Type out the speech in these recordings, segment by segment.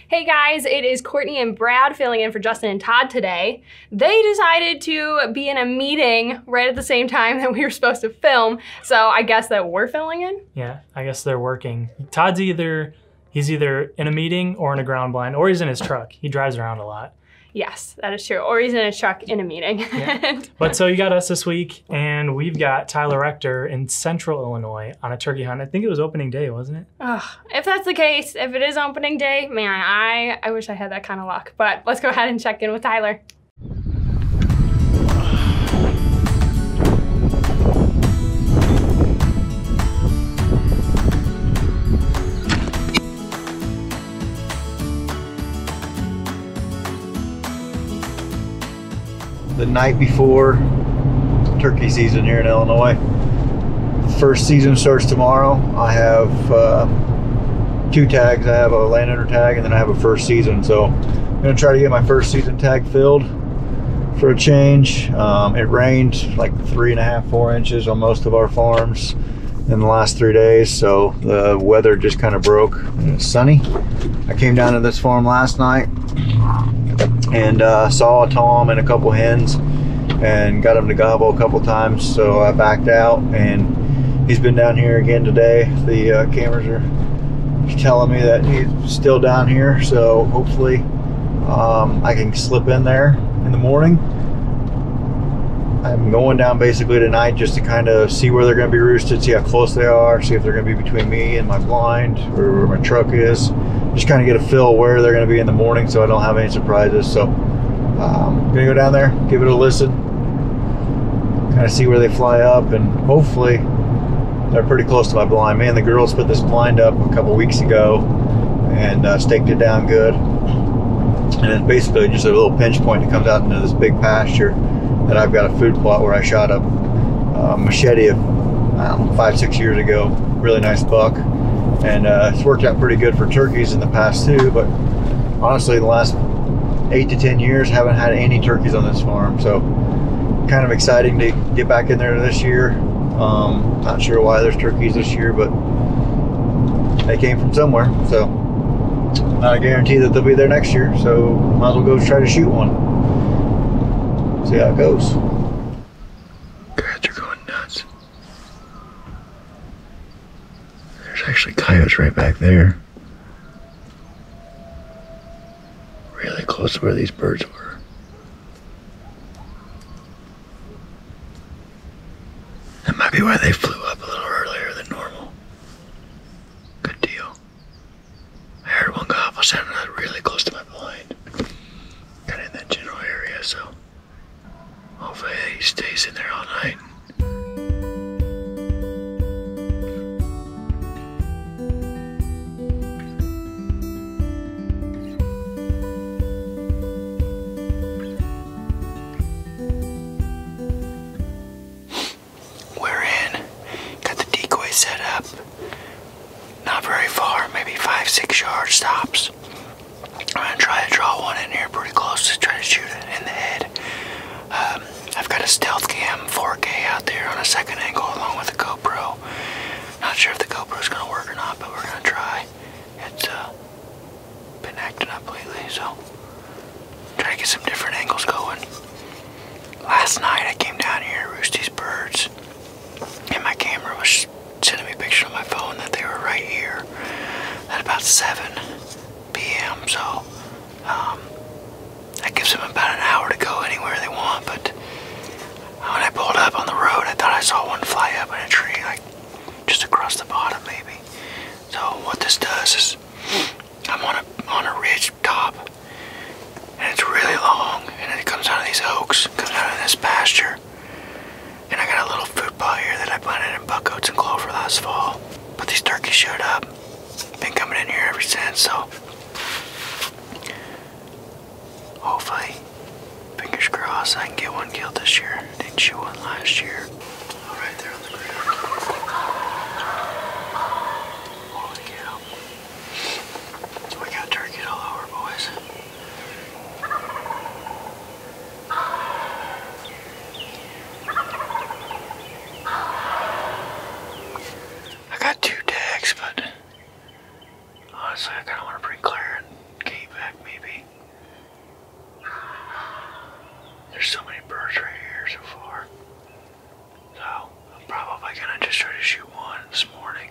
Hey guys, it is Courtney and Brad filling in for Justin and Todd today. They decided to be in a meeting right at the same time that we were supposed to film, so I guess that we're filling in? Yeah, I guess they're working. Todd's he's either in a meeting or in a ground blind, or he's in his truck. He drives around a lot. Yes, that is true. Or he's in a truck in a meeting. Yeah. But so you got us this week, and we've got Tyler Rector in Central Illinois on a turkey hunt. I think it was opening day, wasn't it? If that's the case, if it is opening day, man, I wish I had that kind of luck. But let's go ahead and check in with Tyler. The night before turkey season here in Illinois. The first season starts tomorrow. I have 2 tags. I have a landowner tag and then I have a first season. So I'm gonna try to get my first season tag filled for a change. It rained like 3.5, 4 inches on most of our farms in the last 3 days. So the weather just kind of broke and it's sunny. I came down to this farm last night and saw a tom and a couple hens and got him to gobble a couple times, so I backed out and he's been down here again today. The cameras are telling me that he's still down here, so hopefully I can slip in there in the morning. I'm going down basically tonight just to kind of see where they're going to be roosted, see how close they are, see if they're going to be between me and my blind or where my truck is. Just kind of get a feel where they're going to be in the morning so I don't have any surprises. So I'm going to go down there, give it a listen, kind of see where they fly up, and hopefully they're pretty close to my blind. Man, the girls put this blind up a couple weeks ago and staked it down good. And it's basically just a little pinch point that comes out into this big pasture that I've got a food plot where I shot a machete of, I don't know, 5, 6 years ago. Really nice buck. And it's worked out pretty good for turkeys in the past too, but honestly the last 8 to 10 years haven't had any turkeys on this farm, so kind of exciting to get back in there this year. Not sure why there's turkeys this year, but they came from somewhere, so not a guarantee that they'll be there next year, so might as well go try to shoot one, see how it goes. Cats are going nuts. There's actually coyotes right back there. Really close to where these birds were. That might be why they flew up a little earlier than normal. Good deal. I heard one gobble sounded really close to my blind. Kind of in that general area, so hopefully he stays in there all night. Set up not very far, maybe 5, 6 yard stops. I'm gonna try to draw one in here pretty close to try to shoot it in the head. I've got a stealth cam 4K out there on a second angle along with a GoPro. Not sure if the GoPro's gonna work or not, but we're gonna try. It's been acting up lately, so try to get some different angles going. Last night I came down here to roost these birds and my camera was sending me a picture on my phone that they were right here at about 7 p.m. So that gives them about an hour to go anywhere they want. But when I pulled up on the road, I thought I saw one fly up in a tree, like just across the bottom maybe. So what this does is I'm on a ridge top, and it's really long, and it comes out of these oaks, comes out of this pasture. And I got a little food plot here that I planted in buck oats and clover last fall. But these turkeys showed up. Been coming in here ever since, so hopefully, fingers crossed, I can get one killed this year. Didn't shoot one last year. All right there on the ground. Holy cow. We got turkeys all over, boys. I got 2 tags, but honestly I kind of want to bring Claire and Kate birds right here so far. So I'm probably gonna just try to shoot one this morning.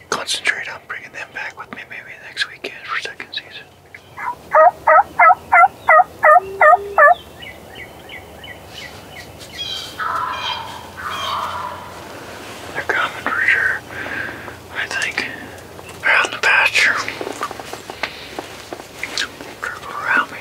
Concentrate on bringing them back with me maybe next weekend for second season. They're coming for sure, I think. Out in the pasture. Circle around me.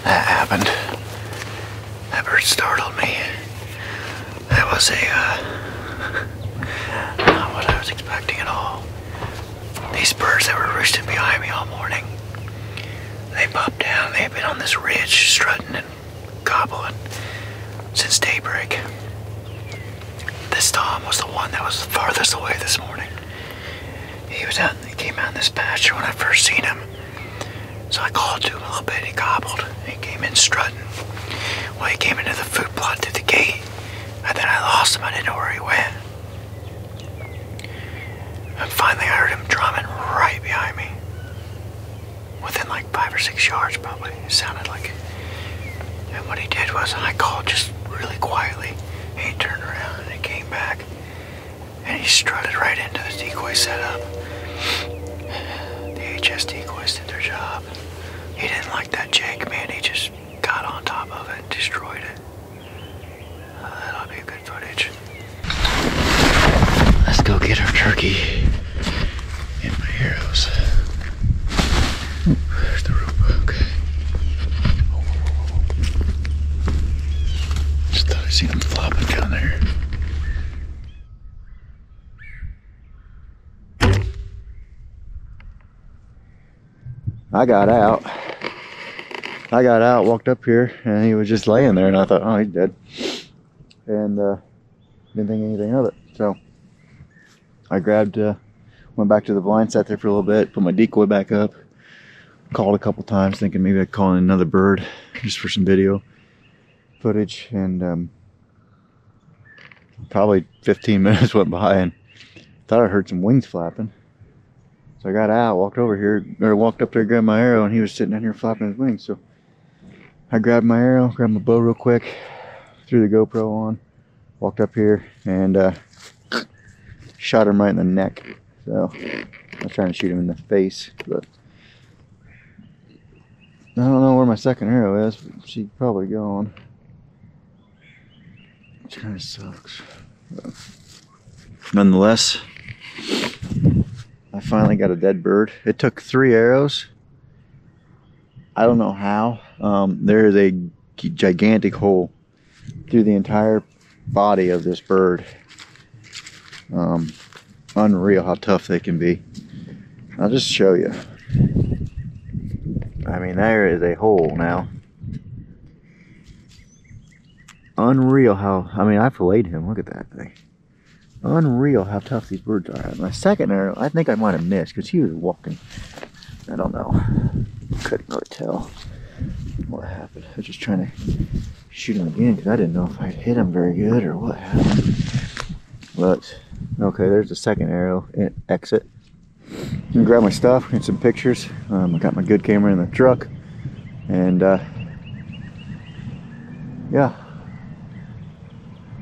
That happened. That bird startled me. That was not what I was expecting at all. These birds that were roosting behind me all morning, they popped down. They've been on this ridge strutting and gobbling since daybreak. This Tom was the one that was farthest away this morning. He came out in this pasture when I first seen him. So I called to him a little bit, he gobbled. He came in strutting. Well, he came into the food plot through the gate, and then I lost him. I didn't know where he went. And finally I heard him drumming right behind me. Within like 5 or 6 yards probably, it sounded like it. And what he did was, I called just really quietly, and he turned around and he came back. And he strutted right into the decoy setup. The HS decoys did their job. He didn't like that jig, man. He just got on top of it and destroyed it. That'll be good footage. Let's go get our turkey and my arrows. Ooh, there's the rope. Okay. Just thought I seen him flopping down there. I got out, walked up here, and he was just laying there, and I thought, oh, he's dead. And didn't think anything of it. So I grabbed, went back to the blind, sat there for a little bit, put my decoy back up, called a couple times, thinking maybe I'd call in another bird just for some video footage. And probably 15 minutes went by, and thought I heard some wings flapping. So I got out, walked over here, or walked up there, grabbed my arrow, and he was sitting down here flapping his wings. So I grabbed my arrow, grabbed my bow real quick, threw the GoPro on, walked up here, and shot him right in the neck. So I was trying to shoot him in the face, but I don't know where my second arrow is, but she's probably gone. Which kind of sucks. But nonetheless, I finally got a dead bird. It took 3 arrows. I don't know how. There is a gigantic hole through the entire body of this bird. Unreal how tough they can be. I'll just show you. I mean, there is a hole now. Unreal how, I mean, I filleted him. Look at that thing. Unreal how tough these birds are. My second arrow, I think I might have missed because he was walking. I don't know. Couldn't really tell what happened. I was just trying to shoot him again because I didn't know if I'd hit him very good or what happened. But, okay, there's the second arrow. Exit. I'm gonna grab my stuff, get some pictures. I got my good camera in the truck. And, yeah.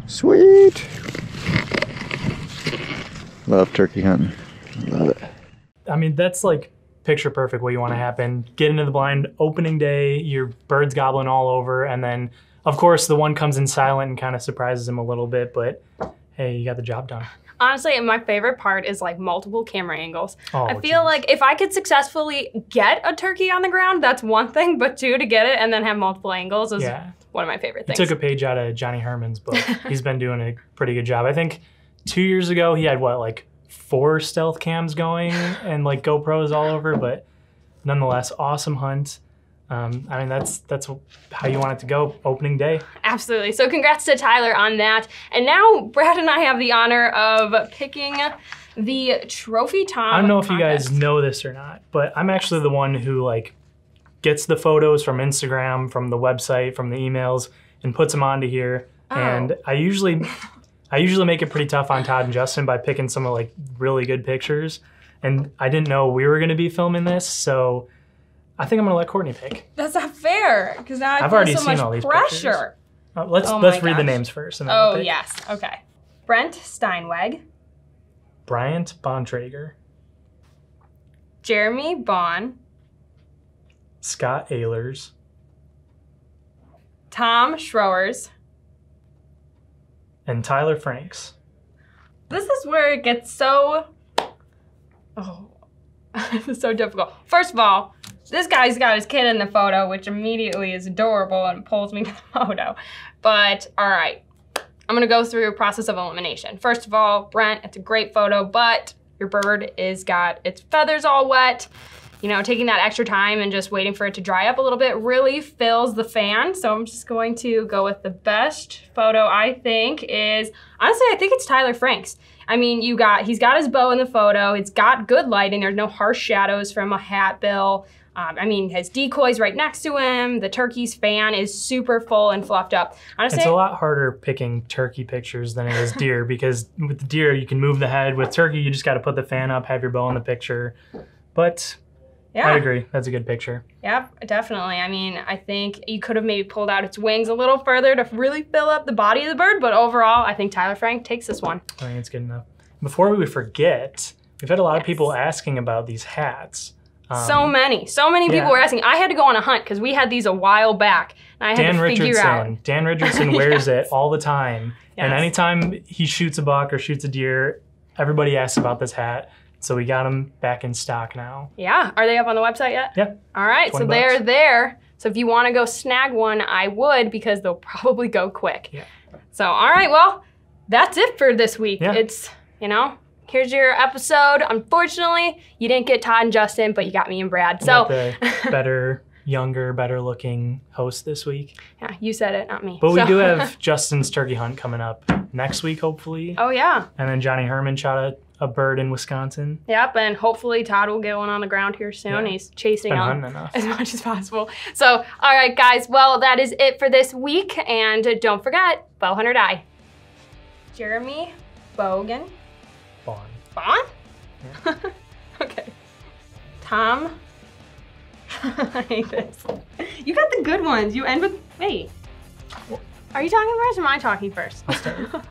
Sweet! Love turkey hunting. Love it. I mean, that's like picture perfect what you want to happen. Get into the blind opening day, your bird's gobbling all over, and then, of course, the one comes in silent and kind of surprises him a little bit, but hey, you got the job done. Honestly, my favorite part is like multiple camera angles. Oh, I feel like if I could successfully get a turkey on the ground, that's one thing, but two, to get it and then have multiple angles is one of my favorite things. He took a page out of Johnny Herman's book. He's been doing a pretty good job. I think 2 years ago, he had what, like 4 stealth cams going and like GoPros all over, but nonetheless, awesome hunt. I mean, that's how you want it to go opening day. Absolutely. So congrats to Tyler on that. And now Brad and I have the honor of picking the Trophy Tom I don't know if contest. you guys know this or not, but I'm actually the one who like gets the photos from Instagram, from the website, from the emails, and puts them onto here. Oh. And I usually make it pretty tough on Todd and Justin by picking some of like really good pictures. And I didn't know we were gonna be filming this, so I think I'm gonna let Courtney pick. That's not fair, because now I've feel already so seen much all these pressure. Let's read the names first. And then we'll pick. Yes, okay. Brent Steinweg, Bryant Bontrager, Jeremy Bond, Scott Ehlers, Tom Schroers, and Tyler Franks. This is where it gets so, this is so difficult. First of all, this guy's got his kid in the photo, which immediately is adorable and pulls me to the photo. But all right, I'm gonna go through a process of elimination. First of all, Brent, it's a great photo, but your bird is got its feathers all wet. You know, taking that extra time and just waiting for it to dry up a little bit really fills the fan. So I'm just going to go with the best photo I think is, honestly, I think it's Tyler Franks. I mean, he's got his bow in the photo. It's got good lighting. There's no harsh shadows from a hat bill. I mean, has decoys right next to him. The turkey's fan is super full and fluffed up. Honestly, it's a lot harder picking turkey pictures than it is deer because with the deer, you can move the head. With turkey, you just got to put the fan up, have your bow in the picture. But yeah, I agree. That's a good picture. Yep, definitely. I mean, I think you could have maybe pulled out its wings a little further to really fill up the body of the bird, but overall, I think Tyler Frank takes this one. I think it's good enough. Before we forget, we've had a lot of people asking about these hats. So many people were asking. I had to go on a hunt because we had these a while back, and I had to figure out. Dan Richardson wears it all the time, Yes. and anytime he shoots a buck or shoots a deer, everybody asks about this hat. So we got them back in stock now. Yeah, are they up on the website yet? Yeah. All right, so they're there. So if you want to go snag one, I would, because they'll probably go quick. Yeah. So all right, well, that's it for this week. Yeah. It's, you know, here's your episode. Unfortunately, you didn't get Todd and Justin, but you got me and Brad. So the better, younger, better looking host this week. Yeah, you said it, not me. But we do have Justin's turkey hunt coming up next week, hopefully. Oh yeah. And then Johnny Herman shot a bird in Wisconsin. Yep, and hopefully Todd will get one on the ground here soon. Yeah. He's chasing Been on hunting enough. as much as possible. So, all right, guys. Well, that is it for this week. And don't forget, Bowhunt Die. Jeremy Bogan. Bond. Bond? Yeah. Okay. Tom. I hate this. You got the good ones. You end with, wait. Are you talking first or am I talking first? I'll start.